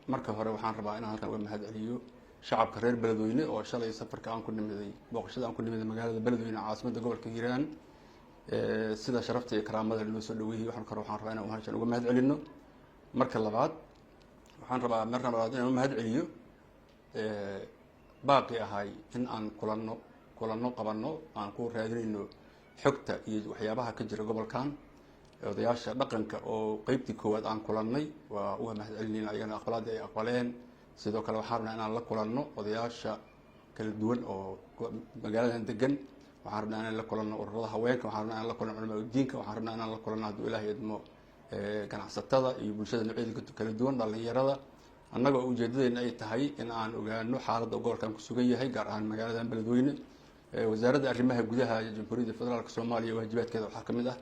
marka hore waxaan rabaa inaan halkan uga mahadceliyo shacabka reer Beledweyne oo shalay safarka aan ku nimiday booqashada aan ku nimiday magaalada Beledweyne caasimadda gobolka Hiiraan sida sharafta iyo karaamada loo soo dhaweeyay waxaan rabaa inaan halkan uga mahadcelino marka labaad waxaan rabaa inaan uga mahadceliyo baaqi ahay in aan kulanno qabanno aan ku raadinayno xogta iyo waxyaabaha ka jira gobolkan odayaasha dhaqanka oo qaybtii koowaad aan kulannay waa uga mahadcelinayna ayagana aqbalaad ay aqbaleen sidoo kale waxaan rabnaa inaan la kulanno odayaasha kala duwan oo magaaladan degan waxaan rabnaa inaan la kulanno ururada haweenka waxaan rabnaa inaan la kulanno culimada diinka waxaan rabnaa inaan la kulanno hadduu ilaahay idmo ganacsatada iyo bulshada noocyada kala duwan dhalinyarada annagoo ujeedadeena ay tahay in aan ogaano xaaladda gobolkan ku sugan yahay gaar ahaan magaaladan Beledweyne wasaaradda arrimaha gudaha jamhuuriyadda federaalka Soomaaliya waajibaadkeeda waxaa ka mid ah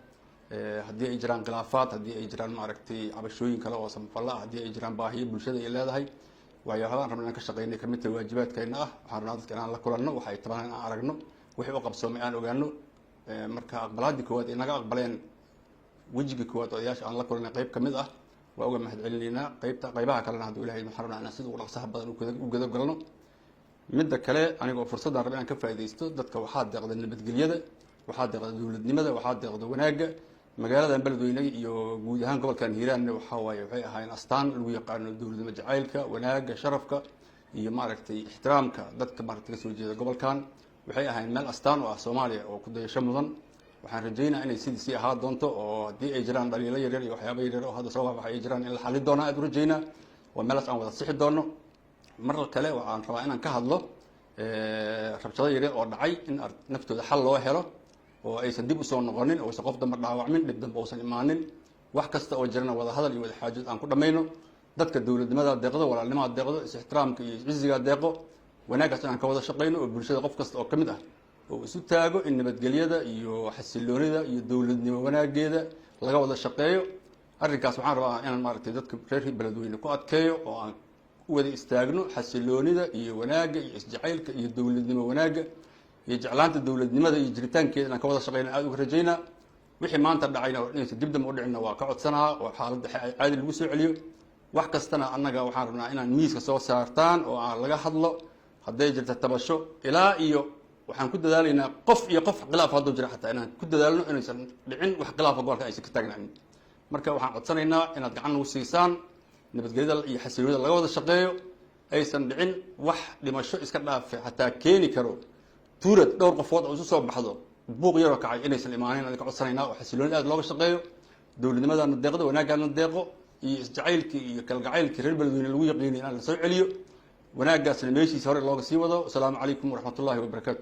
haddii ay jiraan khilaafaad haddii ay jiraan maaragtay cabashooyin kale oo samafalla ah haddii ay jiraan baahiyo bulshada ay leedahay waxyaabahaan rabnaa inaan ka shaqeynay ka mid tahay waajibaadkeena ah waxaan rabnaa dadka inaan la kulanno waxa ay tabaan inaan aragno wixii u qabsoomay aan ogaano marka aqbalaadii koowaad ay naga aqbaleen wejigii koowaad odayaasha aan la kulanay qayb ka mid ah waa uga mahadcelinaynaa qaybaha kalena hadduu ilaahay waxaan rabnaa inaan sida ugu dhaqsaha badan u gudagalno midda kale anigoo fursadaan raba inaan ka faa'iidaysto dadka waxaa deeqda nabadgelyada waxaa deeqda dowladnimada waxaa deeqda wanaagga magaaladan Beledweyne iyo guud ahaan gobolkan Hiiraan waxay ahaayeen astaan lagu yaqaano dowladnimo jacaylka wanaagga sharafka iyo maaragtay ixtiraamka dadka maaragtay soo jeeda gobolkan waxay ahaayeen meel astaan u ah Soomaaliya oo ku dayasho mudan waxaan rajaynayaa inay sidii ahaa doonto oo haddii ay jiraan dhaliilo yaryar iyo waxyaabo yaryar oo hadda sabab ay jiraan in la xalin doono aad u rajaynaa waa meelaas aan wada sixi doono mar kale waxaan rabaa inaan ka hadlo rabshado yaryar oo dhacay in naftooda xal loo helo oo aysan dib u soo noqonin oo aysan qof dambe dhaawacmin dhib dambe uusan imaanin wax kasta oo jirana wada hadal iyo wada xaajood aan ku dhamayno dadka dowladnimada deeqdo walaalnimada deeqdo is-ixtiraamka iyo is-ciziga deeqo wanaagaas aan ka wada shaqeyno oo bulshada qof kasta oo ka mid ah oo isu taago in nabadgelyada iyo xasiloonida iyo dowladnimo wanaageeda laga wada shaqeeyo arrinkaas waxaan rabaa inaan maaragtay dadka reer Beledweyne ku adkeeyo oo aan u wada istaagno xasiloonida iyo wanaagga iyo isjacaylka iyo dowladnimo wanaagga iyo jeclaanta dowladnimada iyo jiritaankeeda inaan ka wada shaqeyno aad uga rajaynaa wixii maanta dhacayna inaysan dib dambe u dhicina waa ka codsanaa oo xaaladda caadi lagu soo celiyo wax kastana annaga waxaan rabnaa inaan miiska soo saartaan oo aan laga hadlo hadday jirta tabasho ilaa iyo waxaan ku dadaalaynaa qof iyo qof khilaaf hadduu jira xataa inaan ku dadaalno inaysan dhicin wax khilaafa gobolka aysan ka taagnayn marka waxaan codsanaynaa inaad gacan nagu siisaan nabadgelyada iyo xasiloonida laga wada shaqeeyo aysan dhicin wax dhimasho iska dhaafe xataa keeni karo tuurad dhowr qofood oo isu soo baxdo buuq yaroo kacay inaysan imaanin aan ka codsanaynaa oo xasiloonida aad looga shaqeeyo dowladnimadana deeqdo wanaaggaana deeqo iyo isjacaylkii iyo kalgacaylkii reer Beledweyne lagu yaqiinay inaan la soo celiyo wanaaggaasna meeshiisa hore looga sii wado asalaamu calaykum waraxmatullaahi wabarakaatu